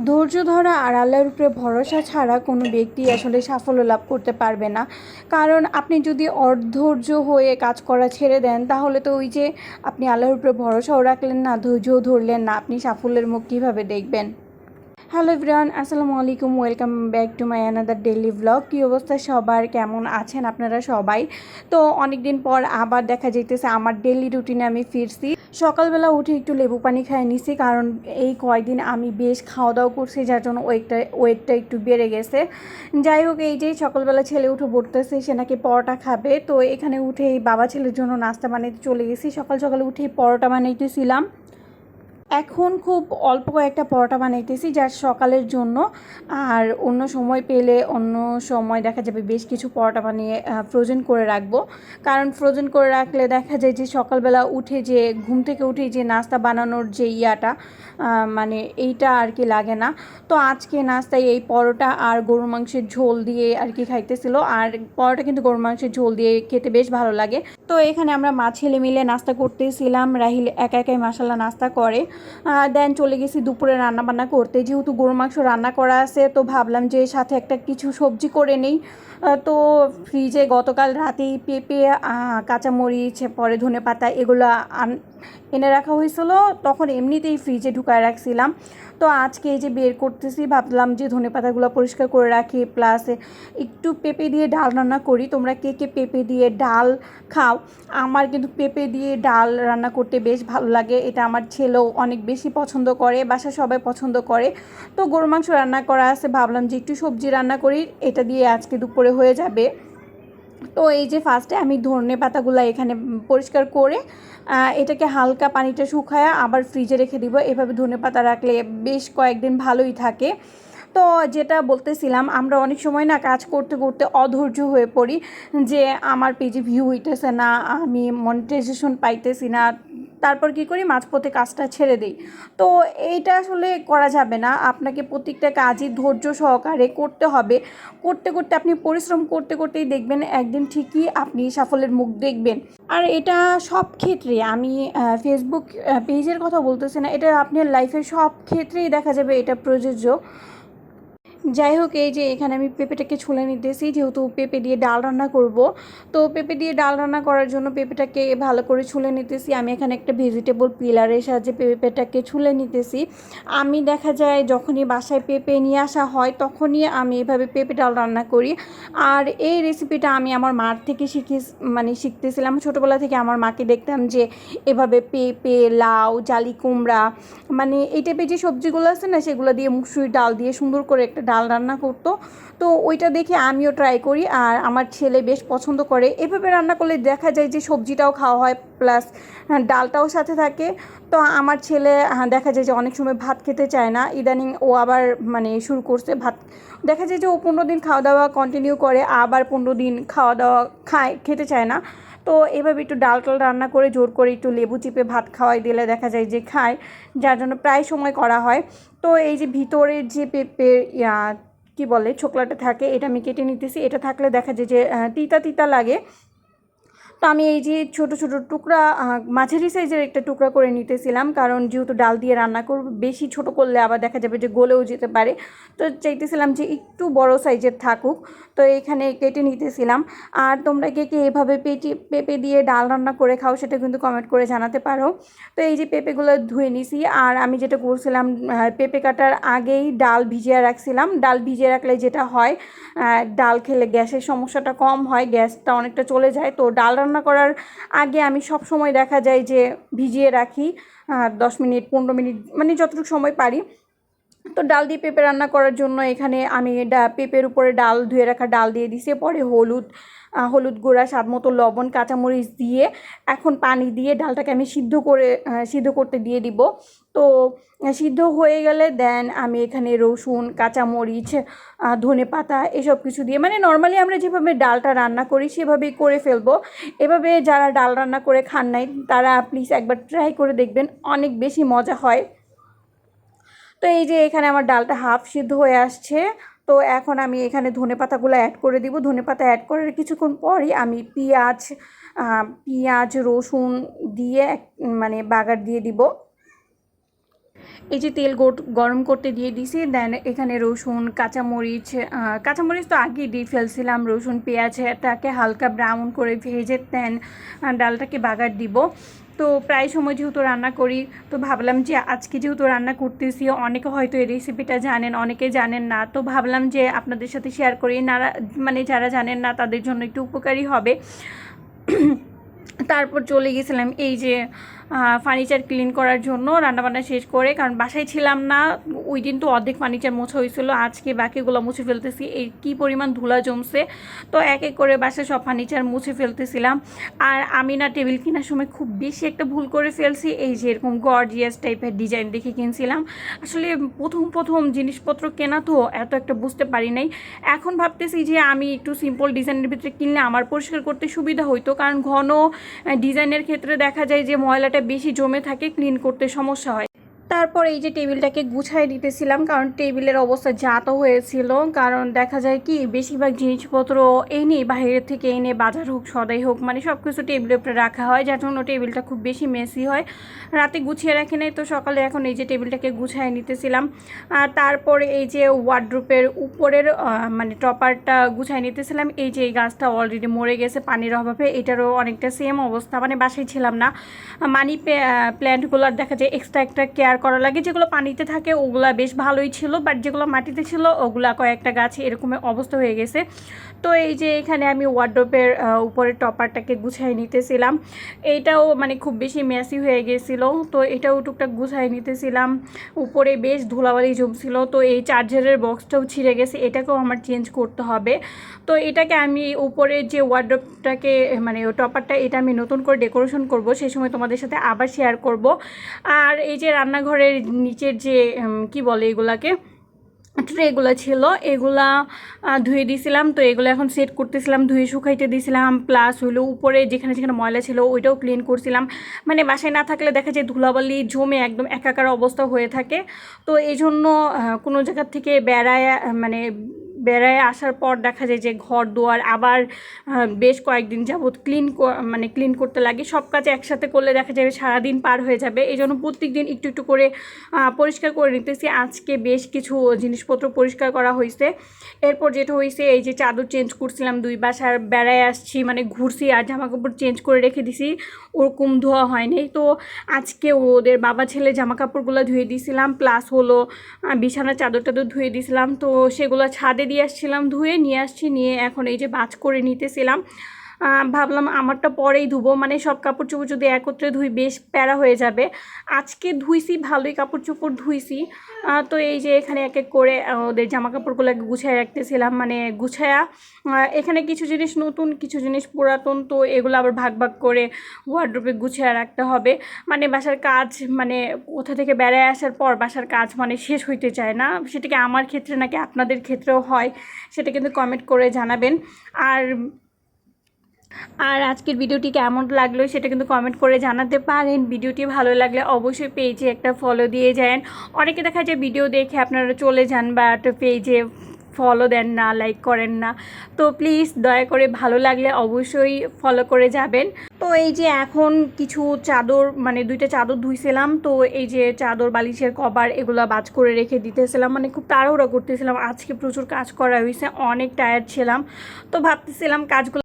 ধৈর্য ধরা আর আল্লাহর উপরে ভরসা ছাড়া কোনো ব্যক্তি আসলে সাফল্য লাভ করতে পারবে না। কারণ আপনি যদি অধৈর্য হয়ে কাজ করা ছেড়ে দেন, তাহলে তো ওই যে আপনি আল্লাহর উপরে ভরসাও রাখলেন না, ধৈর্যও ধরলেন না, আপনি সাফল্যের মুখ কীভাবে দেখবেন? হ্যালো এভরিওয়ান, আসসালামু আলাইকুম, welcome back to my another daily blog. কী অবস্থা সবার, কেমন আছেন আপনারা সবাই? তো অনেক দিন পর আবার দেখা যাইতেছে আমার ডেইলি রুটিনে আমি ফিরছি। সকালবেলা উঠে একটু লেবু পানি খেয়ে নিছি, কারণ এই কয়দিন আমি বেশ খাওয়া দাওয়া করছি, যার জন্য ওয়েটটা একটু বেড়ে গেছে। যাই হোক, এই যে সকালবেলা ছেলে উঠে পড়তেছে, সে নাকি পরোটা খাবে। তো এখানে উঠেই বাবা ছেলের জন্য নাস্তা বানাইতে চলে গেছি। সকাল সকাল উঠেই পরোটা বানাইতেছিলাম। এখন খুব অল্প কয়েকটা পরোটা বানাইতেছি যার সকালের জন্য। আর অন্য সময় পেলে অন্য সময় দেখা যাবে বেশ কিছু পরোটা বানিয়ে ফ্রোজেন করে রাখবো। কারণ ফ্রোজেন করে রাখলে দেখা যায় যে সকালবেলা উঠে যে ঘুম থেকে উঠে যে নাস্তা বানানোর যে ইয়াটা মানে এইটা আর কি লাগে না। তো আজকে নাস্তায় এই পরোটা আর গরুর মাংসের ঝোল দিয়ে আর কি খাইতেছিল। আর পরোটা কিন্তু গরুর মাংসের ঝোল দিয়ে খেতে বেশ ভালো লাগে। তো এখানে আমরা মা ছেলে মিলে নাস্তা করতেছিলাম। রাহিল একা একাই মাসাল্লাহ নাস্তা করে। দেন চলে গেছি দুপুরে রান্নাবান্না করতে। যেহেতু গরুর মাংস রান্না করা আছে, তো ভাবলাম যে সাথে একটা কিছু সবজি করে নেই। তো ফ্রিজে গতকাল রাতেই পেঁপে, কাঁচামরিচ, পরে ধনেপাতা এগুলো এনে রাখা হয়েছিল। তখন এমনিতেই ফ্রিজে ঢুকায় রাখছিলাম। তো আজকে এই যে বের করতেছি, ভাবলাম যে ধনেপাতাগুলো পরিষ্কার করে রাখি, প্লাস একটু পেঁপে দিয়ে ডাল রান্না করি। তোমরা কে কে পেঁপে দিয়ে ডাল খাও? আমার কিন্তু পেঁপে দিয়ে ডাল রান্না করতে বেশ ভালো লাগে। এটা আমার ছেলেও অনেক বেশি পছন্দ করে, বাসা সবাই পছন্দ করে। তো গরুর মাংস রান্না করা আছে, ভাবলাম যে একটু সবজি রান্না করি, এটা দিয়ে আজকে দুপুরে হয়ে যাবে। তো এই যে ফার্স্টে আমি ধনে পাতাগুলো এখানে পরিষ্কার করে এটাকে হালকা পানিটা শুকায়া আবার ফ্রিজে রেখে দিব। এভাবে ধনে পাতা রাখলে বেশ কয়েকদিন ভালোই থাকে। তো যেটা বলতেছিলাম, আমরা অনেক সময় না কাজ করতে করতে অধৈর্য হয়ে পড়ি যে আমার পেজে ভিউ হইতেছে না, আমি মনিটাইজেশন পাইতেছি না। তারপর কি করি, মাঝপথে কাজটা ছেড়ে দিই। তো এইটা আসলে করা যাবে না। আপনাকে প্রত্যেকটা কাজই ধৈর্য সহকারে করতে হবে। করতে করতে আপনি পরিশ্রম করতে করতেই দেখবেন একদিন ঠিকই আপনি সাফল্যের মুখ দেখবেন। আর এটা সব ক্ষেত্রে, আমি ফেসবুক পেজের কথা বলতেছি না, এটা আপনার লাইফের সব ক্ষেত্রেই দেখা যাবে এটা প্রযোজ্য। যাই হোক, এই যে এখানে আমি পেঁপেটাকে ছুলে নিতেছি, যেহেতু পেঁপে দিয়ে ডাল রান্না করব। তো পেঁপে দিয়ে ডাল রান্না করার জন্য পেঁপেটাকে ভালো করে ছুলে নিতেছি। আমি এখানে একটা ভেজিটেবল পিলারের সাহায্যে পেঁপেটাকে ছুলে নিতেছি। আমি দেখা যায় যখনই বাসায় পেঁপে নিয়ে আসা হয়, তখনই আমি এভাবে পেঁপে ডাল রান্না করি। আর এই রেসিপিটা আমি আমার মার থেকে শিখতেছিলাম। ছোটোবেলা থেকে আমার মাকে দেখতাম যে এভাবে পেঁপে, লাউ, জালি কুমড়া, এই টাইপের যে সবজিগুলো আছে না, সেগুলো দিয়ে মুসুরির ডাল দিয়ে সুন্দর করে একটা ডাল রান্না করতো। তো ওইটা দেখে আমিও ট্রাই করি, আর আমার ছেলে বেশ পছন্দ করে। এভাবে রান্না করলে দেখা যায় যে সবজিটাও খাওয়া হয়, প্লাস ডালটাও সাথে থাকে। তো আমার ছেলে দেখা যায় যে অনেক সময় ভাত খেতে চায় না, ইদানিং ও আবার শুরু করছে ভাত। দেখা যায় যে ও 15 দিন খাওয়া দাওয়া কন্টিনিউ করে, আবার 15 দিন খাওয়া দাওয়া খেতে চায় না। তো এভাবে একটু ডাল টাল রান্না করে জোর করে একটু লেবু চিপে ভাত খাওয়াই দিলে দেখা যায় যে খায়, যার জন্য প্রায় সময় করা হয়। তো এই যে ভিতরের যে পেঁপের কী বলে ছোকলাটা থাকে, এটা আমি কেটে নিতেছি। এটা থাকলে দেখা যায় যে তিতা তিতা লাগে। তো আমি এই যে ছোট ছোট টুকরা, মাঝারি সাইজের একটা টুকরা করে নিতেছিলাম, কারণ যেহেতু ডাল দিয়ে রান্না করব, বেশি ছোট করলে আবার দেখা যাবে যে গলেও যেতে পারে। তো চাইতেছিলাম যে একটু বড় সাইজের থাকুক। তো এখানে কেটে নিতেছিলাম। আর তোমরা কে কে এভাবে পেঁপে দিয়ে ডাল রান্না করে খাও, সেটা কিন্তু কমেন্ট করে জানাতে পারো। তো এই যে পেঁপেগুলো ধুয়ে নিছি। আর আমি যেটা করছিলাম, পেঁপে কাটার আগেই ডাল ভিজিয়ে রাখছিলাম। ডাল ভিজিয়ে রাখলে যেটা হয়, ডাল খেলে গ্যাসের সমস্যাটা কম হয়, গ্যাসটা অনেকটা চলে যায়। তো ডাল রান্না করার আগে আমি সব সময় দেখা যায় যে ভিজিয়ে রাখি 10 মিনিট 15 মিনিট, যতটুকু সময় পারি। তো ডাল দিয়ে পেঁপে রান্না করার জন্য এখানে আমি পেঁপের উপরে ডাল ধুয়ে রাখা ডাল দিয়ে দিছি। পরে হলুদ গুঁড়া, স্বাদ মতো লবণ, কাঁচামরিচ দিয়ে এখন পানি দিয়ে ডালটাকে আমি সিদ্ধ করতে দিয়ে দিব। তো সিদ্ধ হয়ে গেলে দেন আমি এখানে রসুন, কাঁচামরিচ, ধনেপাতা এসব কিছু দিয়ে, নর্মালি আমরা যেভাবে ডালটা রান্না করি সেভাবেই করে ফেলবো। এভাবে যারা ডাল রান্না করে খান নাই, তারা প্লিজ একবার ট্রাই করে দেখবেন, অনেক বেশি মজা হয়। তো এই যে এখানে আমার ডালটা হাফ সিদ্ধ হয়ে আসছে। তো এখন আমি এখানে ধনেপাতাগুলো অ্যাড করে দিব। ধনেপাতা অ্যাড করার কিছুক্ষণ পরই আমি পেঁয়াজ রসুন দিয়ে বাগার দিয়ে দিব। এই যে তেল গরম করতে দিয়ে দিছি, দেন এখানে রসুন কাঁচামরিচ, কাঁচামরিচ তো আগেই দিয়ে ফেলছিলাম, রসুন পেঁয়াজটাকে হালকা ব্রাউন করে ভেজে দেন ডালটাকে বাগার দিব। তো প্রায় সময় যেহেতু রান্না করি, তো ভাবলাম যে আজকে যেহেতু রান্না করতেছি, অনেকে হয়তো এই রেসিপিটা জানেন, অনেকে জানেন না, তো ভাবলাম যে আপনাদের সাথে শেয়ার করি, মানে যারা জানেন না তাদের জন্য একটু উপকারী হবে। তারপর চলে গেছিলাম এই যে ফার্নিচার ক্লিন করার জন্য, রান্নাবান্না শেষ করে, কারণ বাসায় ছিলাম না ওই দিন, তো অর্ধেক ফার্নিচার মোছা হয়েছিল, আজকে বাকিগুলো মুছে ফেলতেছি। এই কী পরিমাণ ধুলা জমছে, তো এক এক করে বাসায় সব ফার্নিচার মুছে ফেলতেছিলাম। আর আমি না টেবিল কেনার সময় খুব বেশি একটা ভুল করে ফেলছি, এই যে এরকম গর্জিয়াস টাইপের ডিজাইন দেখে কিনছিলাম। আসলে প্রথম জিনিসপত্র কেনা তো এত একটা বুঝতে পারি নাই। এখন ভাবতেছি যে আমি একটু সিম্পল ডিজাইনের ভিতরে কিনলে আমার পরিষ্কার করতে সুবিধা হইতো, কারণ ঘন ডিজাইনের ক্ষেত্রে দেখা যায় যে ময়লাটা বেশি জমে থাকে, ক্লিন করতে সমস্যা হয়। তারপর এই যে টেবিলটাকে গুছাই দিতেছিলাম, কারণ টেবিলের অবস্থা যা তো হয়েছিল, কারণ দেখা যায় কি বেশিরভাগ জিনিসপত্র এনে বাইরের থেকে এনে বাজার হোক সদাই হোক মানে সব কিছু টেবিলের উপরে রাখা হয়, যার জন্য টেবিলটা খুব বেশি মেসি হয়। রাতে গুছিয়ে রাখি নাই, তো সকালে এখন এই যে টেবিলটাকে গুছাই নিতেছিলাম। আর তারপরে এই যে ওয়ার্ড্রোপের উপরের মানে টপারটা গুছাই নিতেছিলাম। এই যে এই গাছটা অলরেডি মরে গেছে পানির অভাবে, এটারও অনেকটা সেম অবস্থা, মানে বাসায় ছিলাম না। মানি প্ল্যান্টগুলোর দেখা যায় এক্সট্রা একটা কেয়ার করা লাগে, যেগুলো পানিতে থাকে ওগুলা বেশ ভালোই ছিল, বাট যেগুলো মাটিতে ছিল ওগুলা কয়েকটা গাছে এরকম অবস্থা হয়ে গেছে। তো এই যে এখানে আমি ওয়ার্ড্রোপের উপরের টপারটাকে গুছাই নিতেছিলাম, এইটাও মানে খুব বেশি মেসি হয়ে গেছিল, তো এটাও টুকটাক গুছাই নিতেছিলাম। উপরে বেশ ধুলাবালি জমছিল, তো এই চার্জারের বক্সটাও ছিঁড়ে গেছে, এটাকেও আমার চেঞ্জ করতে হবে। তো এটাকে আমি উপরের যে ওয়ার্ড্রোপটাকে মানে টপারটা, এটা আমি নতুন করে ডেকোরেশন করব, সেই সময় তোমাদের সাথে আবার শেয়ার করব। আর এই যে রান্নাঘরের নিচের যে কি বলে এগুলাকে, ট্রেগুলো ছিল, এগুলা ধুয়ে দিয়েছিলাম, তো এগুলো এখন সেট করতেছিলাম, ধুয়ে শুকাইতে দিয়েছিলাম, প্লাস হলো উপরে যেখানে যেখানে ময়লা ছিল ওইটাও ক্লিন করছিলাম। মানে বাসায় না থাকলে দেখা যায় ধুলাবালি জমে একদম একাকার অবস্থা হয়ে থাকে, তো এই জন্য কোনো জায়গার থেকে বেড়ায় আসার পর দেখা যায় যে ঘর দুয়ার আবার বেশ কয়েকদিন যাবৎ ক্লিন করতে লাগে। সব কাজ একসাথে করলে দেখা যাবে সারাদিন পার হয়ে যাবে, এই জন্য প্রত্যেক দিন একটু একটু করে পরিষ্কার করে নিতেছি। আজকে বেশ কিছু জিনিসপত্র পরিষ্কার করা হয়েছে। এরপর যেটা হয়েছে, এই যে চাদর চেঞ্জ করছিলাম, 2 বাসার বেড়ায় আসছি মানে ঘুরছি, আর জামাকাপড় চেঞ্জ করে রেখে দিছি, ওরকম ধোয়া হয়নি। তো আজকে ওদের বাবা ছেলে জামাকাপড়গুলো ধুয়ে দিয়েছিলাম, প্লাস হলো বিছানার চাদর টাদর ধুয়ে দিয়েছিলাম, তো সেগুলো ছাদে দিয়ে আসছিলাম, ধুয়ে নিয়ে আসছি, নিয়ে এখন এই যে ভাঁজ করে নিতেছিলাম। ভাবলাম আমারটা পরেই ধুবো, মানে সব কাপড় চোপড় যদি একত্রে ধুই বেশ প্যারা হয়ে যাবে। আজকে ধুইছি, ভালোই কাপড় চোপড় ধুইছি। তো এই যে এখানে এক এক করে ওদের জামা কাপড়গুলোকে গুছিয়ে রাখতেছিলাম, মানে গুছায়া এখানে কিছু জিনিস নতুন কিছু জিনিস পুরাতন, তো এগুলো আবার ভাগ ভাগ করে ওয়ার্ড্রোবে গুছিয়ে রাখতে হবে। মানে বাসার কাজ মানে কোথা থেকে বেড়ায় আসার পর বাসার কাজ মানে শেষ হইতে চায় না, সেটা কি আমার ক্ষেত্রে নাকি আপনাদের ক্ষেত্রেও হয় সেটা কিন্তু কমেন্ট করে জানাবেন। আর আজকের ভিডিওটি কেমন লাগলো সেটা কিন্তু কমেন্ট করে জানাতে পারেন। ভিডিওটি ভালো লাগলে অবশ্যই পেজে একটা ফলো দিয়ে যান। অনেকে দেখা যায় ভিডিও দেখে আপনারা চলে যান, বাট পেজে ফলো দেন না, লাইক করেন না, তো প্লিজ দয়া করে ভালো লাগলে অবশ্যই ফলো করে যাবেন। তো এই যে এখন কিছু চাদর মানে 2টা চাদর ধুইছিলাম, তো এই যে চাদর বালিশের কভার এগুলো বাজ করে রেখে দিতেছিলাম, মানে খুব তাড়াহুড়ো করতেছিলাম, আজকে প্রচুর কাজ করা হয়েছে, অনেক টায়ার্ড ছিলাম, তো ভাবতেছিলাম কাজগুলো